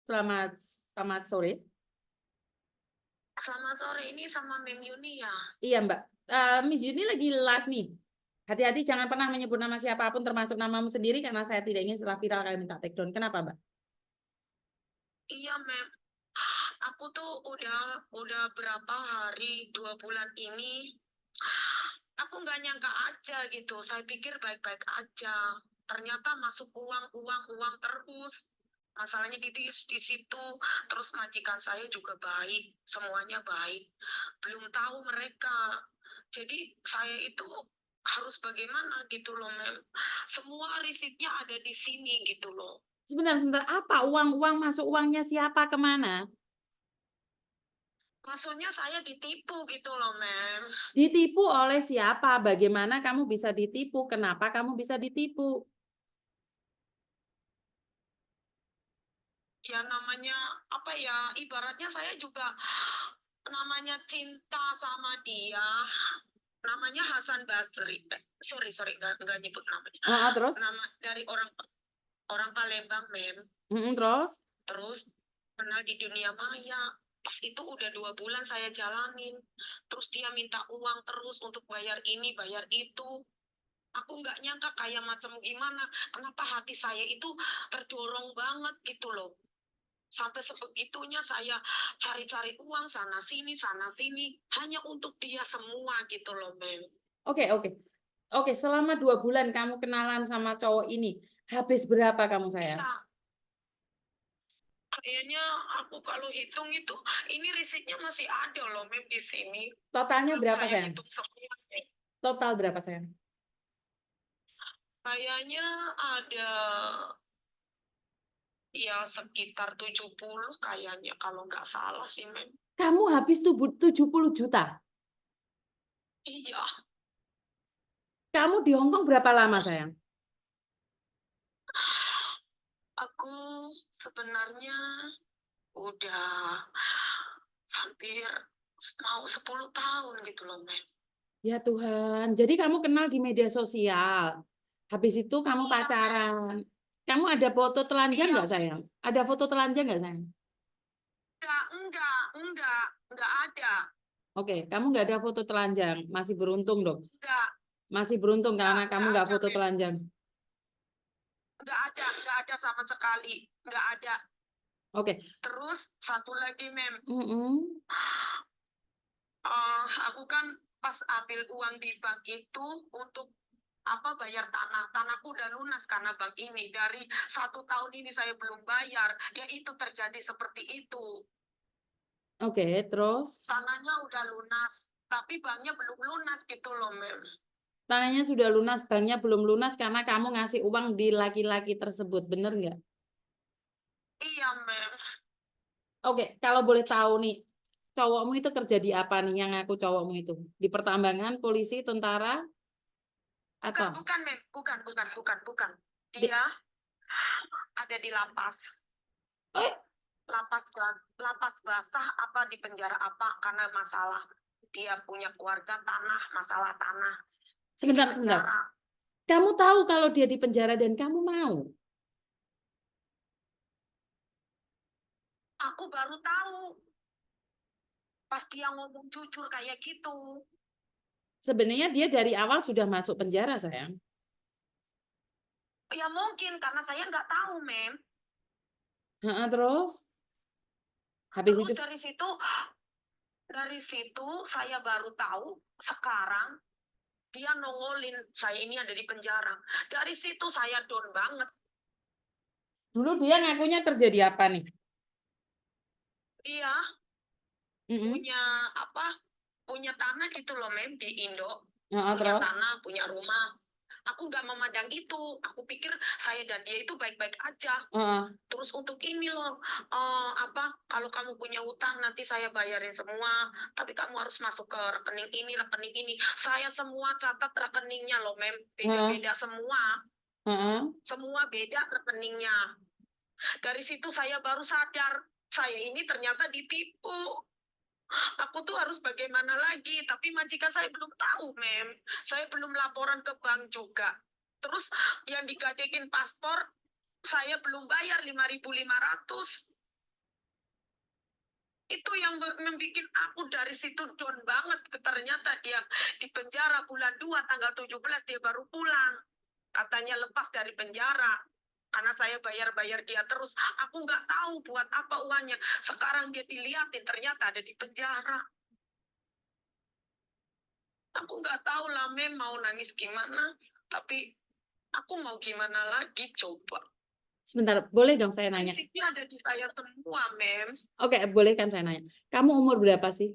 Selamat selamat sore. Selamat sore, ini sama Mem Yuni ya? Iya, Mbak. Miss Yuni lagi live nih. Hati-hati jangan pernah menyebut nama siapapun termasuk namamu sendiri karena saya tidak ingin setelah viral kalian minta take down. Kenapa, Mbak? Iya, Mem. Aku tuh udah berapa hari, 2 bulan ini, aku nggak nyangka aja gitu. Saya pikir baik-baik aja. Ternyata masuk uang terus. Masalahnya di situ, terus majikan saya juga baik, semuanya baik. Belum tahu mereka. Jadi saya itu harus bagaimana gitu loh, Mem. Semua risitnya ada di sini gitu loh. Sebentar, apa uang masuk uangnya siapa kemana? Maksudnya saya ditipu gitu loh, Mem. Ditipu oleh siapa? Bagaimana kamu bisa ditipu? Kenapa kamu bisa ditipu? Ya namanya apa ya? Ibaratnya saya juga namanya cinta sama dia. Namanya Hasan Basri. Sorry, nggak nyebut namanya. Terus? Nama dari orang orang Palembang, Mem. Terus? Terus kenal di dunia maya. Pas itu udah 2 bulan saya jalanin. Terus dia minta uang terus untuk bayar ini, bayar itu. Aku nggak nyangka kayak macam gimana. Kenapa hati saya itu terdorong banget gitu loh. Sampai sebegitunya saya cari-cari uang sana sini hanya untuk dia semua gitu loh, Mem. Oke. Oke, selama 2 bulan kamu kenalan sama cowok ini, habis berapa kamu sayang? Iya, kayaknya aku kalau hitung itu ini risiknya masih ada loh, Mem, di sini. Totalnya Belum berapa saya sayang? hitung semuanya. Total berapa sayang? Kayaknya ada ya sekitar 70 kayaknya kalau nggak salah sih, Mem. Kamu habis 70 juta. Iya, Kamu di Hong Kong berapa lama, sayang? aku sebenarnya udah hampir mau 10 tahun gitu loh, Mem. Ya Tuhan, jadi kamu kenal di media sosial. Habis itu kamu Iya, Mem. pacaran. Kamu ada foto telanjang Iya, nggak, sayang? Ada foto telanjang nggak, sayang? enggak ada. Oke, kamu nggak ada foto telanjang. Masih beruntung dong. Enggak, Masih beruntung karena kamu enggak nggak ada, foto Mem. telanjang. Enggak ada sama sekali. Enggak ada. Oke. Terus satu lagi, Mem. Mm-mm. Aku kan pas ambil uang di bank itu untuk apa bayar tanah. Tanahku udah lunas karena bank ini. Dari 1 tahun ini saya belum bayar. Ya itu terjadi seperti itu. Oke, terus Tanahnya udah lunas, tapi banknya belum lunas gitu loh, Mem. tanahnya sudah lunas, banknya belum lunas karena kamu ngasih uang di laki-laki tersebut, bener nggak? Iya, Mem. Oke, kalau boleh tahu nih, cowokmu itu kerja di apa nih yang aku cowokmu itu? Di pertambangan, polisi, tentara, atau Bukan, Mem. Bukan. di, Dia ada di lapas. eh, Lapas basah apa di penjara apa karena masalah dia punya keluarga tanah, masalah tanah. Dia di sebentar. penjara. Kamu tahu kalau dia di penjara dan kamu mau? Aku baru tahu pas dia ngomong jujur kayak gitu. Sebenarnya dia dari awal sudah masuk penjara, sayang. Ya mungkin karena saya nggak tahu, Mem. Terus, habis Terus itu, dari situ saya baru tahu sekarang dia nongolin saya ini ada di penjara. Dari situ saya down banget. dulu dia ngakunya kerja di apa nih? Dia Mm-mm. punya apa? Punya tanah gitu loh, Mem, di Indo. Punya Terus, tanah, punya rumah. Aku nggak memandang itu. Aku pikir saya dan dia itu baik-baik aja. Terus untuk ini loh, apa? Kalau kamu punya utang nanti saya bayarin semua. Tapi kamu harus masuk ke rekening ini, rekening ini. Saya semua catat rekeningnya loh, Mem. Beda-beda semua. Semua beda rekeningnya. Dari situ saya baru sadar saya ini ternyata ditipu. Aku tuh harus bagaimana lagi, tapi majikan saya belum tahu, Mem. Saya belum laporan ke bank juga. Terus yang digadekin paspor, saya belum bayar 5.500. Itu yang membuat aku dari situ down banget. Ternyata dia di penjara bulan 2 tanggal 17 dia baru pulang. Katanya lepas dari penjara. Karena saya bayar-bayar dia terus. Aku nggak tahu buat apa uangnya. Sekarang dia dilihatin ternyata ada di penjara. Aku nggak tahu lah Mem mau nangis gimana. Tapi aku mau gimana lagi coba. Sebentar, boleh dong saya nanya? Prinsipnya ada di saya semua, Mem. Oke, boleh kan saya nanya? Kamu umur berapa sih?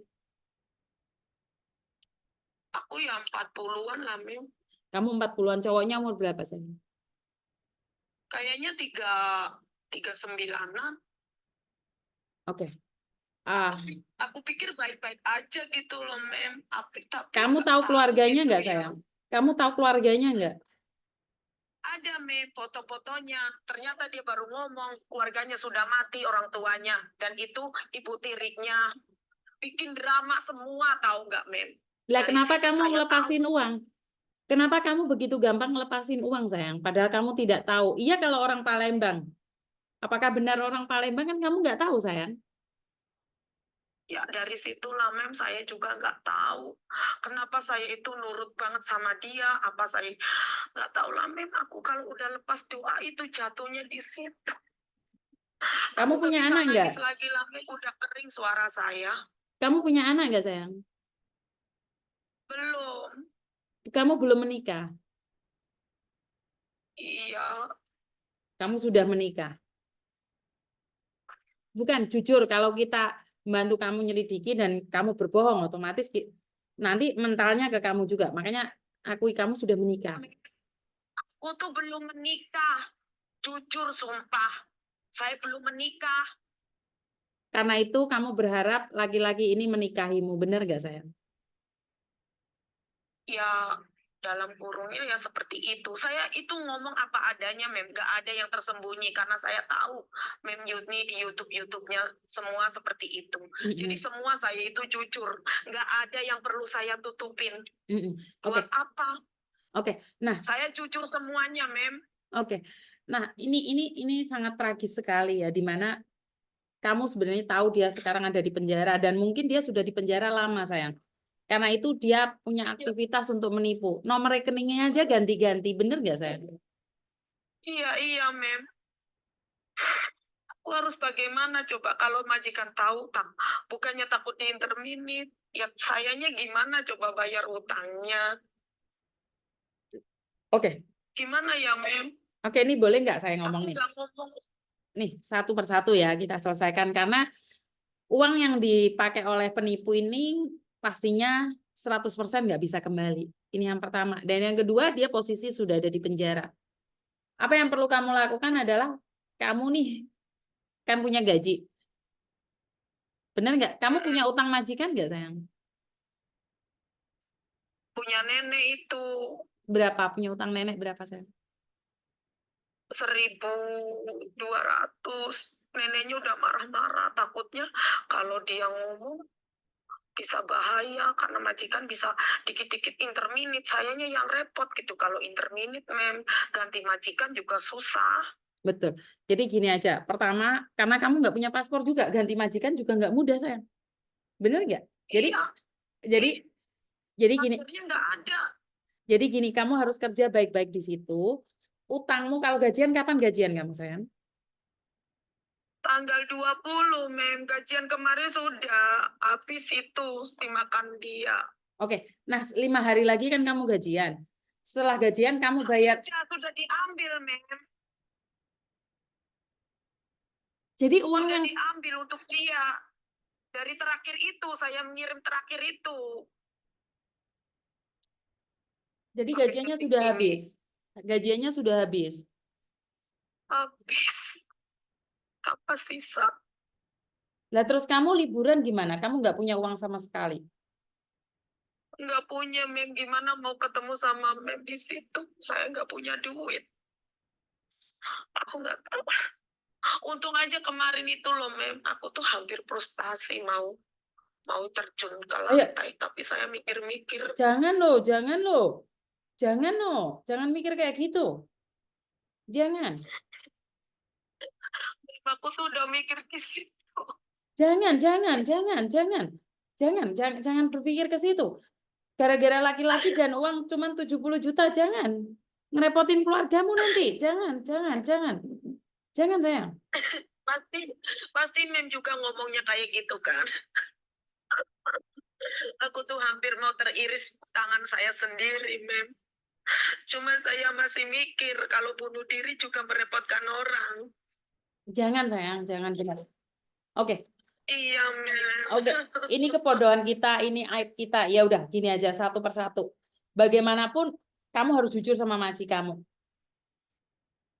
Aku ya 40-an lah, Mem. Kamu 40-an, cowoknya umur berapa sih? Kayaknya 39-an. Oke. Aku pikir baik-baik aja gitu loh, Mem. Tapi kamu tahu keluarganya gitu nggak, ya. sayang? Kamu tahu keluarganya nggak? Ada, Mem, foto-fotonya. Ternyata dia baru ngomong, keluarganya sudah mati orang tuanya. Dan itu ibu tirinya. Bikin drama semua, tahu nggak, Mem? Lah, Dari kenapa situ kamu saya ngelepasin tahu. uang? Kenapa kamu begitu gampang ngelepasin uang, sayang? Padahal kamu tidak tahu. Iya, kalau orang Palembang. Apakah benar orang Palembang? Kan kamu nggak tahu, sayang. Ya dari situlah Mem saya juga nggak tahu kenapa saya itu nurut banget sama dia. Apa saya nggak tahu lah Mem. Aku kalau udah lepas doa itu jatuhnya di situ. Kamu Aku punya nggak bisa anak nggak? nangis lagi lah Mem. Udah kering suara saya. Kamu punya anak nggak, sayang? Belum. Kamu belum menikah. Iya. Kamu sudah menikah. Bukan, jujur, kalau kita membantu kamu nyelidiki dan kamu berbohong, otomatis nanti mentalnya ke kamu juga. Makanya akui kamu sudah menikah. Aku tuh belum menikah. Jujur sumpah. Saya belum menikah. Karena itu kamu berharap laki-laki ini menikahimu. Benar nggak, sayang? Ya dalam kurungnya ya seperti itu. Saya itu ngomong apa adanya, Mem. Gak ada yang tersembunyi karena saya tahu Mem Yudni di YouTube-nya semua seperti itu. Jadi semua saya itu jujur. Gak ada yang perlu saya tutupin. Buat apa? Oke. Nah, saya jujur semuanya, Mem. Oke. Nah, ini sangat tragis sekali ya, di mana kamu sebenarnya tahu dia sekarang ada di penjara dan mungkin dia sudah di penjara lama, sayang. Karena itu dia punya aktivitas untuk menipu. Nomor rekeningnya aja ganti-ganti, bener nggak, sayang? Iya, Mem. Aku harus bagaimana coba kalau majikan tahu, bukannya takut diinterminit, ya sayanya gimana coba bayar utangnya? Oke. Gimana ya, Mem? Oke, ini boleh nggak saya ngomong nih? Ngomong. Nih, satu persatu ya kita selesaikan karena uang yang dipakai oleh penipu ini pastinya 100% nggak bisa kembali. Ini yang pertama. Dan yang kedua, dia posisi sudah ada di penjara. Apa yang perlu kamu lakukan adalah kamu nih kan punya gaji. Benar nggak? Kamu punya utang majikan nggak, sayang? Punya nenek itu. Berapa? Punya utang nenek berapa, sayang? 1.200. Neneknya udah marah-marah. Takutnya kalau dia ngomong bisa bahaya karena majikan bisa dikit-dikit interminit. Sayanya yang repot gitu. Kalau interminit, Mem, ganti majikan juga susah. Betul. Jadi gini aja. Pertama, karena kamu nggak punya paspor juga, ganti majikan juga nggak mudah, sayang. Bener nggak? Jadi, iya. jadi gini. Paspornya nggak ada. Jadi gini, kamu harus kerja baik-baik di situ. Utangmu kalau gajian, kapan gajian kamu, sayang? Tanggal 20, Mem. Gajian kemarin sudah habis itu dimakan dia. Oke, nah 5 hari lagi kan kamu gajian. Setelah gajian kamu bayar. Sudah diambil, Mem. Jadi uang sudah yang diambil untuk dia. Dari terakhir itu, saya mengirim terakhir itu. Jadi gajiannya sudah habis. Gajiannya sudah habis. Habis. Apa sisa? Lah terus kamu liburan gimana? Kamu nggak punya uang sama sekali. Nggak punya, Mem. Gimana mau ketemu sama Mem di situ? Saya nggak punya duit. Aku nggak tahu. Untung aja kemarin itu loh, Mem. Aku tuh hampir frustasi mau terjun ke lantai. Tapi saya mikir-mikir. Jangan loh, jangan loh. Jangan loh. Jangan mikir kayak gitu. Jangan. Aku tuh udah mikir ke situ. Jangan, jangan berpikir ke situ. Gara-gara laki-laki dan uang cuma 70 juta, jangan. Ngerepotin keluargamu nanti. Jangan. Jangan, sayang. Pasti Mem juga ngomongnya kayak gitu kan. Aku tuh hampir mau teriris tangan saya sendiri, Mem. Cuma saya masih mikir kalau bunuh diri juga merepotkan orang. Jangan, sayang, jangan benar. Oke. Iya, Mem. Oke, ini kebodohan kita, ini aib kita. Ya udah, gini aja satu persatu. Bagaimanapun kamu harus jujur sama maji kamu.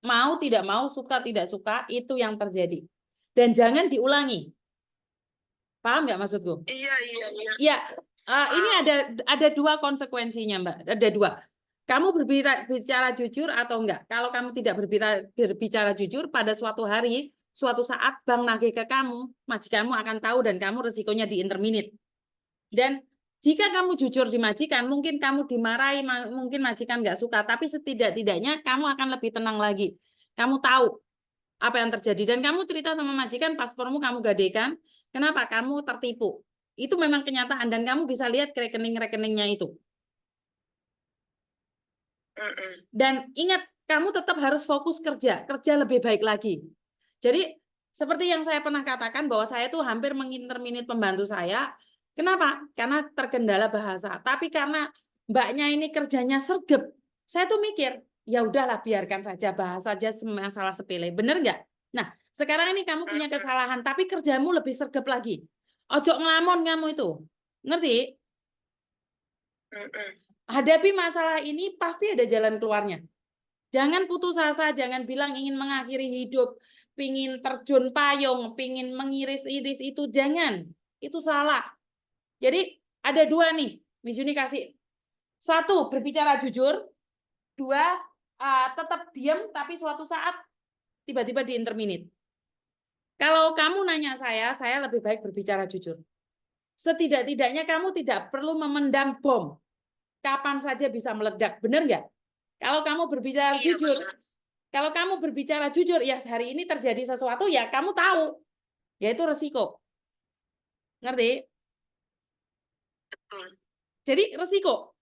Mau tidak mau, suka tidak suka, itu yang terjadi. Dan jangan diulangi. Paham nggak maksudku? Iya. Ya, ini ada dua konsekuensinya, Mbak. Ada dua. Kamu berbicara jujur atau enggak? Kalau kamu tidak berbicara jujur, pada suatu hari, suatu saat bank nagih ke kamu, majikanmu akan tahu dan kamu resikonya diinterminate. Dan jika kamu jujur di majikan, mungkin kamu dimarahi, mungkin majikan nggak suka, tapi setidak-tidaknya kamu akan lebih tenang lagi. Kamu tahu apa yang terjadi dan kamu cerita sama majikan, paspormu kamu gadaikan. Kenapa? Kamu tertipu. Itu memang kenyataan dan kamu bisa lihat rekening-rekeningnya itu. Dan ingat, kamu tetap harus fokus kerja lebih baik lagi. Jadi seperti yang saya pernah katakan bahwa saya tuh hampir menginterminate pembantu saya. Kenapa? Karena terkendala bahasa. Tapi karena mbaknya ini kerjanya sergap, saya tuh mikir, ya udahlah biarkan saja, bahas saja masalah sepele. Bener nggak? Nah, sekarang ini kamu punya kesalahan, tapi kerjamu lebih sergap lagi. Ojo ngelamun kamu itu. Ngerti? Hadapi masalah ini, pasti ada jalan keluarnya. Jangan putus asa, jangan bilang ingin mengakhiri hidup, pingin terjun payung, pingin mengiris-iris, itu jangan. Itu salah. Jadi ada dua nih, Miss Yuni kasih. Satu, berbicara jujur. Dua, tetap diam, tapi suatu saat tiba-tiba diinterminate. Kalau kamu nanya saya lebih baik berbicara jujur. Setidak-tidaknya kamu tidak perlu memendam bom. Kapan saja bisa meledak, benar nggak? Kalau kamu berbicara jujur, kalau kamu berbicara jujur, ya hari ini terjadi sesuatu, ya kamu tahu, yaitu resiko. Ngerti? Jadi resiko.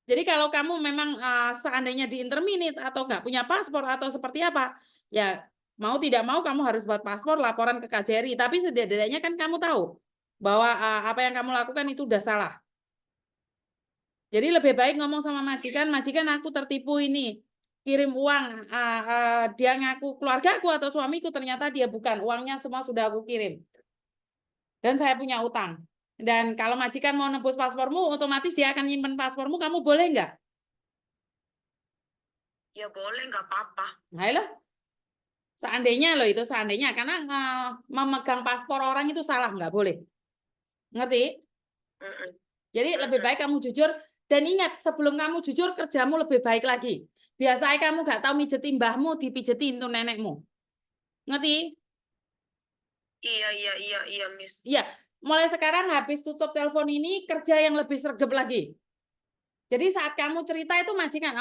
Jadi kalau kamu memang seandainya diinterminate atau nggak punya paspor atau seperti apa, ya mau tidak mau kamu harus buat paspor, laporan ke KJRI. Tapi setidaknya kan kamu tahu bahwa apa yang kamu lakukan itu udah salah. Jadi lebih baik ngomong sama majikan, majikan aku tertipu ini, kirim uang, dia ngaku keluargaku atau suamiku, ternyata dia bukan, uangnya semua sudah aku kirim. Dan saya punya utang. Dan kalau majikan mau nebus paspormu, otomatis dia akan nyimpen paspormu, kamu boleh nggak? Ya boleh, nggak apa-apa. Nah, loh. Seandainya loh itu, seandainya, karena memegang paspor orang itu salah, nggak boleh. Ngerti? Jadi lebih baik kamu jujur. Dan ingat, sebelum kamu jujur, kerjamu lebih baik lagi. Biasanya kamu nggak tahu mijetin mbahmu, dipijetin tuh nenekmu. Ngerti? Iya, Miss. Iya, mulai sekarang habis tutup telepon ini, kerja yang lebih sergap lagi. Jadi saat kamu cerita itu majikan,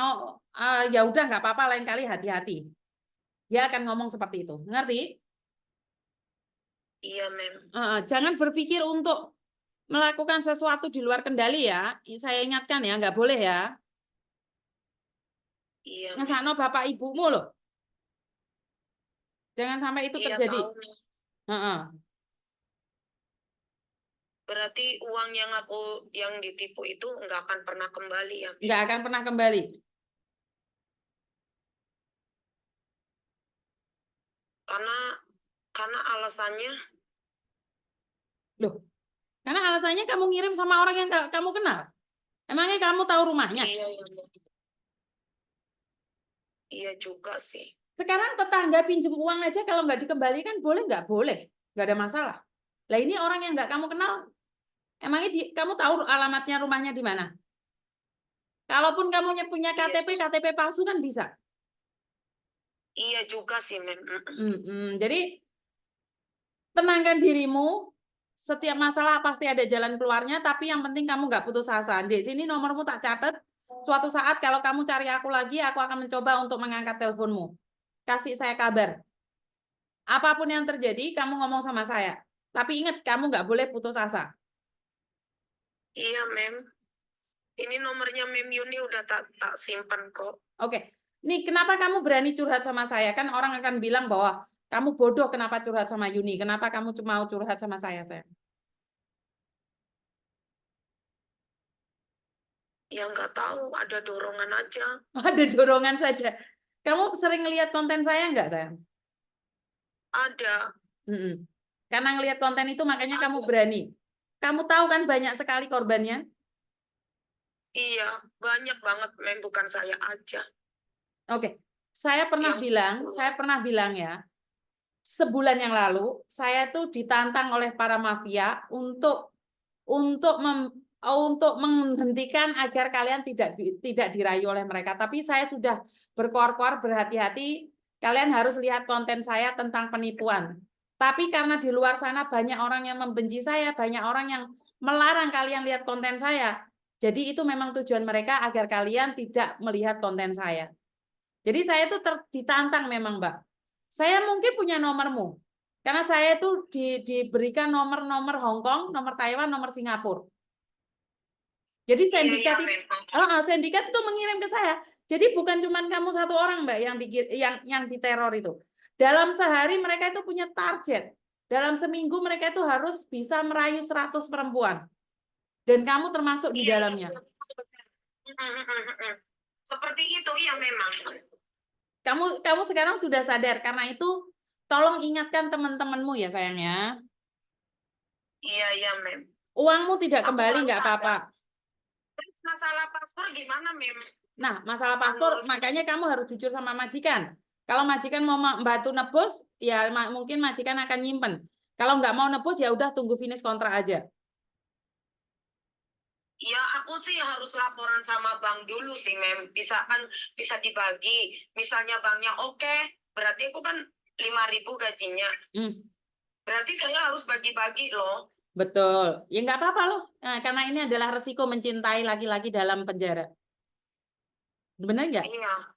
ya udah nggak apa-apa, lain kali hati-hati. Dia akan ngomong seperti itu. Ngerti? Iya, Mem. Jangan berpikir untuk melakukan sesuatu di luar kendali ya. Saya ingatkan ya, nggak boleh ya. Iya. Ngesakno bapak ibumu loh. Jangan sampai itu terjadi. Berarti uang yang ditipu itu nggak akan pernah kembali ya? Nggak akan pernah kembali. Karena alasannya. Loh, karena alasannya kamu ngirim sama orang yang kamu kenal. Emangnya kamu tahu rumahnya? Iya juga sih. Sekarang tetangga pinjem uang aja kalau nggak dikembalikan boleh nggak? Boleh, nggak ada masalah. Lah ini orang yang nggak kamu kenal, emangnya kamu tahu alamatnya rumahnya di mana? Kalaupun kamu punya KTP palsu kan bisa. Iya juga sih, Mem. Jadi tenangkan dirimu. Setiap masalah pasti ada jalan keluarnya, tapi yang penting kamu nggak putus asa. Di sini nomormu tak catat. Suatu saat kalau kamu cari aku lagi, aku akan mencoba untuk mengangkat teleponmu. Kasih saya kabar. Apapun yang terjadi, kamu ngomong sama saya. Tapi ingat, kamu nggak boleh putus asa. Iya, Mem. Ini nomornya Mem Yuni udah tak simpan kok. Oke. Nih, kenapa kamu berani curhat sama saya? Kan orang akan bilang bahwa kamu bodoh kenapa curhat sama Yuni. Kenapa kamu cuma mau curhat sama saya, sayang? Ya nggak tahu, ada dorongan aja. Ada dorongan saja. Kamu sering lihat konten saya nggak, sayang? Ada. Karena ngelihat konten itu makanya kamu berani. Kamu tahu kan banyak sekali korbannya? Iya, banyak banget, Mem, bukan saya aja. Oke. Saya pernah bilang ya, sebulan yang lalu saya tuh ditantang oleh para mafia untuk menghentikan agar kalian tidak dirayu oleh mereka. Tapi saya sudah berkoar-koar berhati-hati, kalian harus lihat konten saya tentang penipuan. Tapi karena di luar sana banyak orang yang membenci saya, banyak orang yang melarang kalian lihat konten saya. Jadi itu memang tujuan mereka agar kalian tidak melihat konten saya. Jadi saya itu ditantang memang, Mbak. Saya mungkin punya nomormu. Karena saya itu diberikan nomor-nomor Hong Kong, nomor Taiwan, nomor Singapura. Jadi sindikat itu mengirim ke saya. Jadi bukan cuma kamu satu orang, Mbak, yang diteror itu. Dalam sehari mereka itu punya target. Dalam seminggu mereka itu harus bisa merayu 100 perempuan. Dan kamu termasuk di dalamnya. Seperti itu, iya memang. Kamu sekarang sudah sadar, karena itu tolong ingatkan teman-temanmu ya, sayangnya. Iya, Mem. Uangmu tidak kembali nggak apa-apa. Terus masalah paspor gimana, Mem? Nah, masalah paspor, makanya kamu harus jujur sama majikan. Kalau majikan mau membantu nebus, ya mungkin majikan akan nyimpen. Kalau nggak mau nebus, ya udah tunggu finish kontrak aja. Ya, aku sih harus laporan sama bank dulu sih, Mem. Bisa dibagi. Misalnya banknya oke, berarti aku kan 5.000 gajinya. Berarti saya harus bagi-bagi loh. Betul. Ya nggak apa-apa loh. Nah, karena ini adalah resiko mencintai laki-laki dalam penjara. Benar nggak? Iya.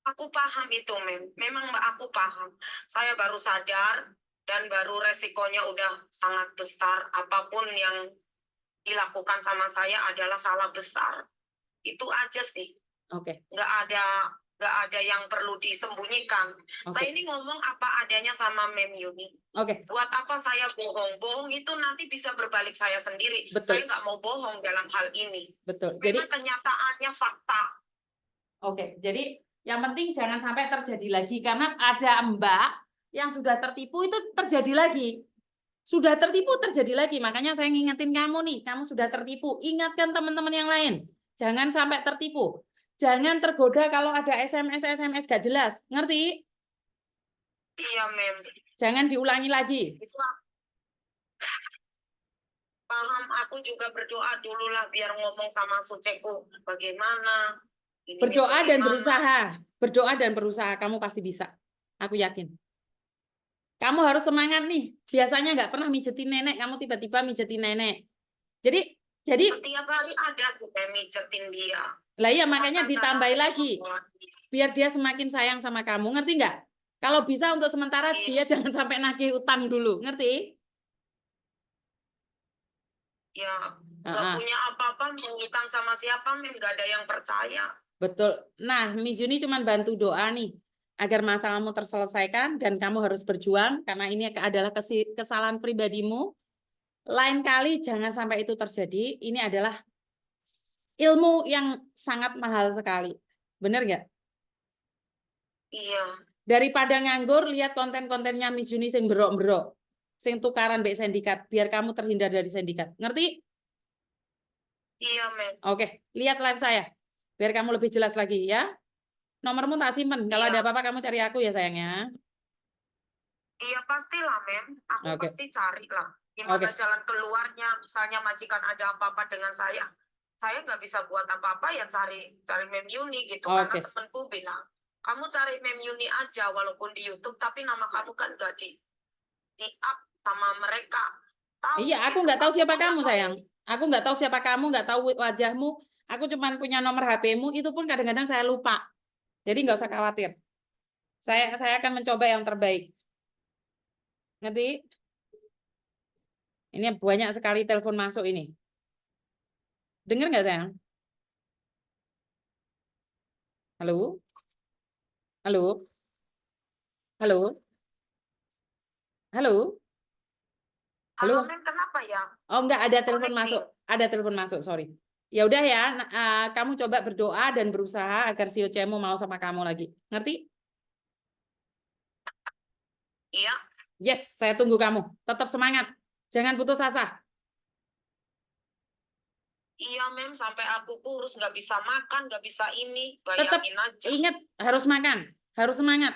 Aku paham itu, Mem. Memang aku paham. Saya baru sadar dan baru resikonya udah sangat besar. Apapun yang dilakukan sama saya adalah salah besar. Itu aja sih. Oke. Nggak ada yang perlu disembunyikan. Saya ini ngomong apa adanya sama Mem Yuni. Buat apa saya bohong? Bohong itu nanti bisa berbalik saya sendiri. Betul. Saya nggak mau bohong dalam hal ini. Betul. Memang kenyataannya fakta. Oke, jadi yang penting jangan sampai terjadi lagi, karena ada Mbak yang sudah tertipu itu terjadi lagi. Sudah tertipu terjadi lagi. Makanya saya ngingetin kamu nih, kamu sudah tertipu. Ingatkan teman-teman yang lain. Jangan sampai tertipu. Jangan tergoda kalau ada SMS gak jelas. Ngerti? Iya, Mem. Jangan diulangi lagi. Paham, aku juga berdoa dulu lah biar ngomong sama suceku bagaimana. Berdoa dan berusaha. Berdoa dan berusaha, kamu pasti bisa. Aku yakin. Kamu harus semangat nih. Biasanya nggak pernah mijetin nenek, kamu tiba-tiba mijetin nenek. Jadi setiap hari ada yang mijetin dia. Lah iya, makanya ditambahi lagi. Biar dia semakin sayang sama kamu, ngerti nggak? Kalau bisa untuk sementara dia jangan sampai nagih utang dulu, ngerti? Ya, nggak punya apa-apa, mau utang sama siapa, nggak ada yang percaya. Betul. Nah, Miss Yuni cuma bantu doa nih, agar masalahmu terselesaikan dan kamu harus berjuang, karena ini adalah kesalahan pribadimu. Lain kali jangan sampai itu terjadi. Ini adalah ilmu yang sangat mahal sekali. Benar nggak? Iya. Daripada nganggur, lihat konten-kontennya Miss Yuni sing berok-berok. Sing tukaran mbek sindikat, biar kamu terhindar dari sindikat. Ngerti? Iya, Mem. Oke, lihat live saya. Biar kamu lebih jelas lagi ya. Nomormu tak simpen. Kalau ada apa-apa kamu cari aku ya, sayangnya. Iya, pastilah, Mem. Aku pasti cari lah. Gimana jalan keluarnya, misalnya majikan ada apa-apa dengan saya nggak bisa buat apa-apa, ya cari Mem Yuni gitu. Karena temanku bilang, kamu cari Mem Yuni aja walaupun di YouTube, tapi nama kamu kan nggak di-up sama mereka. Iya, aku nggak tahu siapa kamu, sayang. Aku nggak tahu siapa kamu, nggak tahu wajahmu. Aku cuma punya nomor HP-mu, itu pun kadang-kadang saya lupa. Jadi nggak usah khawatir. Saya akan mencoba yang terbaik. Ngerti? Ini banyak sekali telepon masuk ini. Dengar nggak sayang? Halo? Halo? Halo? Halo? Halo, Halo? Mem, kenapa ya? Oh, enggak ada telepon Connecting. masuk. Ada telepon masuk, sorry. Ya udah ya, kamu coba berdoa dan berusaha agar si Ocemu mau sama kamu lagi. Ngerti? Iya. Yes, saya tunggu kamu. Tetap semangat. Jangan putus asa. Iya, Mem, sampai aku kurus, nggak bisa makan, nggak bisa ini, Tetap bayangin aja. ingat harus makan. Harus semangat.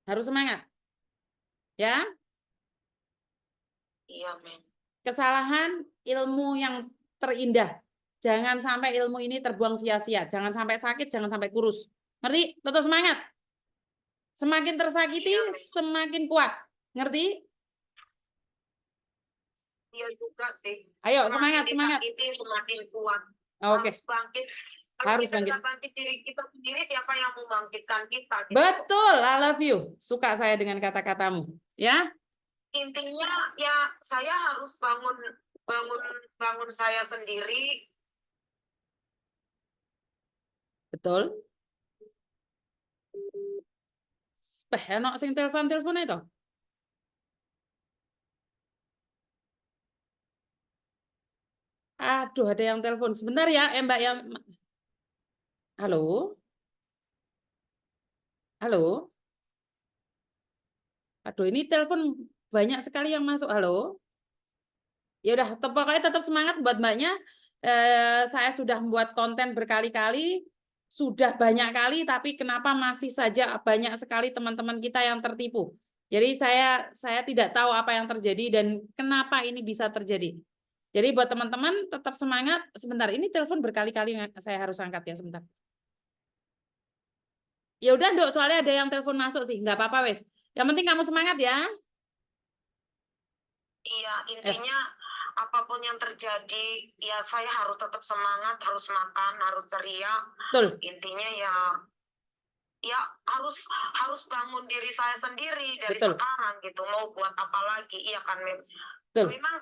Harus semangat. Ya, Iya, Mem. kesalahan ilmu yang terindah. Jangan sampai ilmu ini terbuang sia-sia. Jangan sampai sakit, jangan sampai kurus. Ngerti? Tetap semangat. Semakin tersakiti, Iya, Mem. semakin kuat. Ngerti? Iya juga sih. Ayo, Semakin semangat. disakiti, semakin kuat. Oke. Harus bangkit. Kalau Harus kita bangkit. nggak bangkit diri kita sendiri, siapa yang mau bangkitkan kita? Gitu. Betul, I love you. Suka saya dengan kata-katamu. Ya? Intinya ya saya harus bangun saya sendiri. Betul. Enak sing telepon itu. Aduh, ada yang telepon. Sebentar ya, Mbak yang. Halo? Halo? Aduh, ini telepon banyak sekali yang masuk. Halo? Ya udah, pokoknya tetap semangat buat Mbaknya. Saya sudah membuat konten berkali-kali, sudah banyak kali, tapi kenapa masih saja banyak sekali teman-teman kita yang tertipu. Jadi saya tidak tahu apa yang terjadi dan kenapa ini bisa terjadi. Jadi buat teman-teman tetap semangat. Sebentar, ini telepon berkali-kali saya harus angkat ya sebentar. Ya udah, Dok, soalnya ada yang telepon masuk sih, nggak apa-apa wes. Yang penting kamu semangat ya. Iya, intinya apapun yang terjadi, ya saya harus tetap semangat, harus makan, harus ceria. Betul. Intinya ya harus bangun diri saya sendiri dari Betul. sekarang gitu. Mau buat apa lagi? Iya kan, Mem? Betul. Memang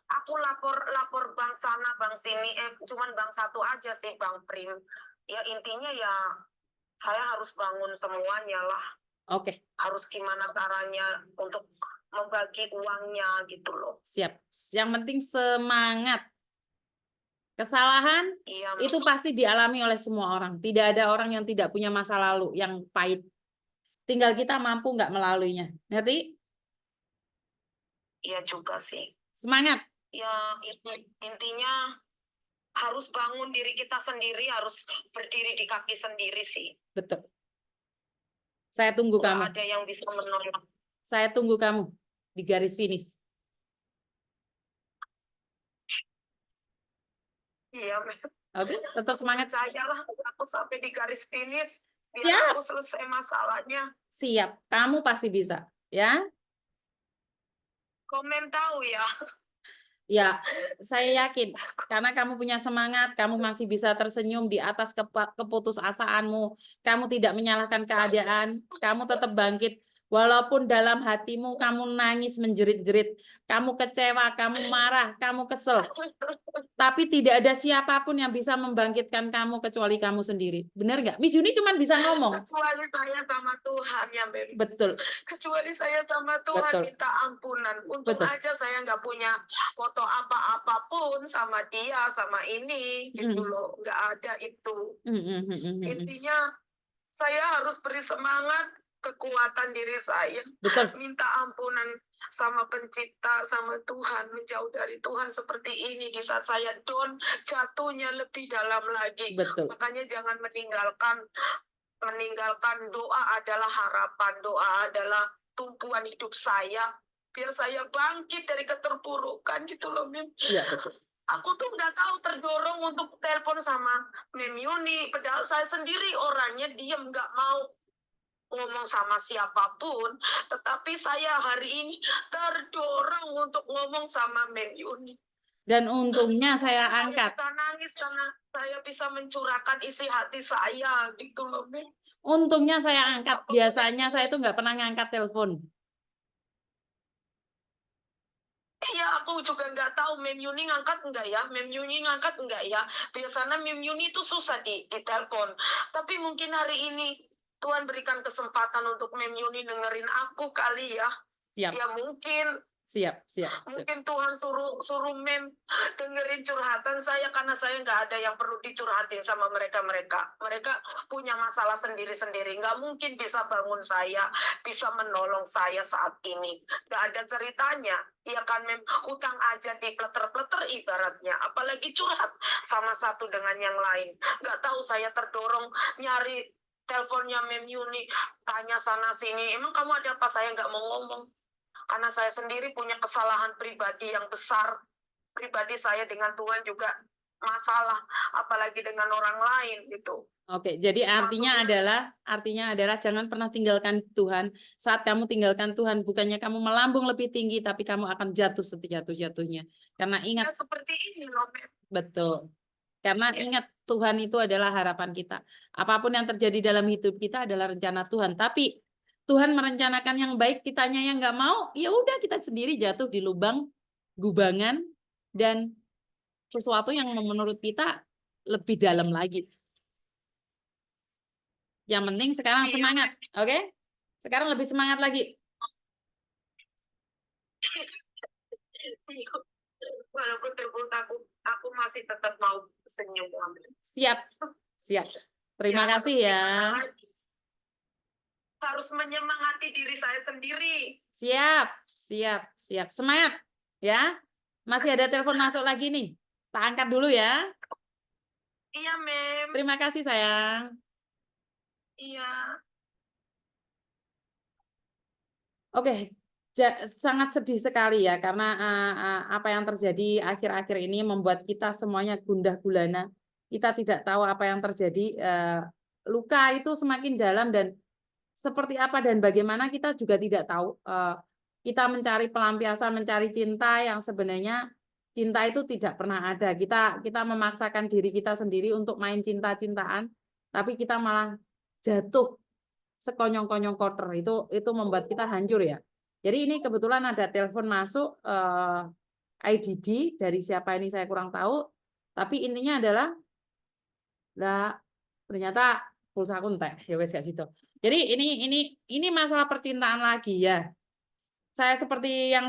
aku lapor bank sana, bank sini, cuman bank satu aja sih, Bank Prim. Ya intinya ya saya harus bangun semuanya lah. Oke. Harus gimana caranya untuk membagi uangnya gitu loh. Siap. Yang penting semangat. Kesalahan itu pasti dialami oleh semua orang. Tidak ada orang yang tidak punya masa lalu yang pahit. Tinggal kita mampu nggak melaluinya. Ngerti? Iya juga sih. Semangat. Ya intinya harus bangun diri kita sendiri, harus berdiri di kaki sendiri sih. Betul. Saya tunggu kamu. Nggak ada yang bisa menolong. Saya tunggu kamu di garis finish. Iya, oke, tetap semangat. Percayalah, aku sampai di garis finish, biar Siap. aku selesai masalahnya. Siap, kamu pasti bisa, ya. Komen tahu ya. Ya, saya yakin karena kamu punya semangat, kamu masih bisa tersenyum di atas keputusasaanmu, kamu tidak menyalahkan keadaan, kamu tetap bangkit. Walaupun dalam hatimu kamu nangis menjerit-jerit, kamu kecewa, kamu marah, kamu kesel. Tapi tidak ada siapapun yang bisa membangkitkan kamu kecuali kamu sendiri. Benar nggak? Miss Yuni cuma bisa ngomong. Kecuali saya sama Tuhan ya, Beb. Betul. Kecuali saya sama Tuhan. Betul. Minta ampunan. Untung aja saya nggak punya foto apa-apapun sama dia, sama ini. Gitu loh. Nggak ada itu. Intinya saya harus beri semangat, kekuatan diri saya. Betul. Minta ampunan sama pencipta, sama Tuhan, menjauh dari Tuhan seperti ini di saat saya down, jatuhnya lebih dalam lagi. Betul. Makanya jangan meninggalkan doa adalah harapan, doa adalah tumpuan hidup saya, biar saya bangkit dari keterpurukan gitu loh, Mim. Iya, betul. Aku tuh nggak tahu terdorong untuk telepon sama Mem Yuni, padahal saya sendiri orangnya diam, nggak mau ngomong sama siapapun, tetapi saya hari ini terdorong untuk ngomong sama Mem Yuni. Dan untungnya saya angkat. Saya nangis karena saya bisa mencurahkan isi hati saya gitu loh, Mem. Untungnya saya angkat. Biasanya saya tuh nggak pernah ngangkat telepon. Iya, Iya, aku juga nggak tahu Mem Yuni ngangkat enggak ya, Mem Yuni ngangkat enggak ya. Biasanya Mem Yuni itu susah ditelepon. Tapi mungkin hari ini Tuhan berikan kesempatan untuk Mem Yuni dengerin aku kali ya. Siap. Ya mungkin. Siap. Mungkin Tuhan suruh Mem dengerin curhatan saya karena saya nggak ada yang perlu dicurhatin sama mereka. Mereka punya masalah sendiri-sendiri. Nggak mungkin bisa bangun saya, bisa menolong saya saat ini. Nggak ada ceritanya. Ya kan Mem, hutang aja dipleter-pleter ibaratnya. Apalagi curhat sama satu dengan yang lain. Nggak tahu saya terdorong nyari teleponnya Mem Yuni, tanya sana sini. Emang kamu ada apa? Saya nggak mau ngomong. Karena saya sendiri punya kesalahan pribadi yang besar. Pribadi saya dengan Tuhan juga masalah, apalagi dengan orang lain gitu. Oke, jadi artinya adalah jangan pernah tinggalkan Tuhan. Saat kamu tinggalkan Tuhan, bukannya kamu melambung lebih tinggi, tapi kamu akan jatuh sejatuh-jatuhnya. Karena ingat, ya, seperti ini loh, betul. Karena ingat Tuhan itu adalah harapan kita. Apapun yang terjadi dalam hidup kita adalah rencana Tuhan. Tapi Tuhan merencanakan yang baik, kitanya yang nggak mau, ya udah kita sendiri jatuh di lubang gubangan dan sesuatu yang menurut kita lebih dalam lagi. Yang penting sekarang semangat, oke? Sekarang lebih semangat lagi. Walaupun terpuruk aku masih tetap mau senyum. Siap. Terima kasih ya. Harus menyemangati diri saya sendiri. Siap. Semangat ya. Masih ada telepon masuk lagi nih. Tak angkat dulu ya. Iya, Mem. Terima kasih sayang. Iya. Oke, sangat sedih sekali ya karena apa yang terjadi akhir-akhir ini membuat kita semuanya gundah gulana. Kita tidak tahu apa yang terjadi. Luka itu semakin dalam dan seperti apa dan bagaimana kita juga tidak tahu. Kita mencari pelampiasan, mencari cinta yang sebenarnya cinta itu tidak pernah ada. Kita memaksakan diri kita sendiri untuk main cinta-cintaan, tapi kita malah jatuh sekonyong-konyong kotor. Itu membuat kita hancur ya. Jadi ini kebetulan ada telepon masuk IDD dari siapa ini saya kurang tahu, tapi intinya adalah ternyata pulsa aku entek ya wes gak situ. Jadi ini masalah percintaan lagi ya. Saya seperti yang